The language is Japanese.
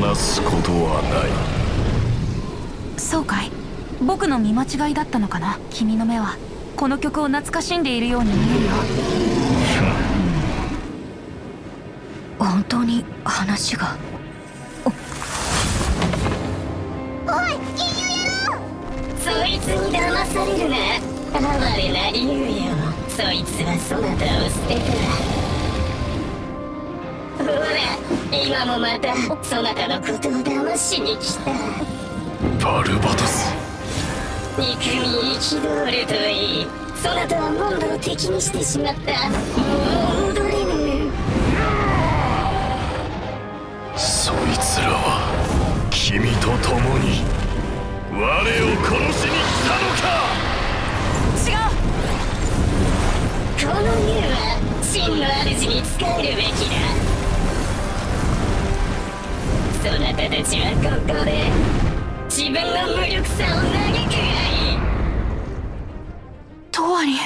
話すことはない。そうかい。僕の見間違いだったのかな。君の目はこの曲を懐かしんでいるように見えるよ。本当に話が。おい、金融野郎！そいつに騙されるな。哀れな竜よ。そいつはそなたを捨てた。ほら、今もまたそなたのことを騙しに来た。バルバトス、憎み憤るといい。そなたはモンドを敵にしてしまった。もう戻れぬ。そいつらは君と共に我を殺しに来たのか。違う。この竜は真の主に仕えるべきだ。そなたたちはここで自分の無力さを嘆くがいい。トワリン。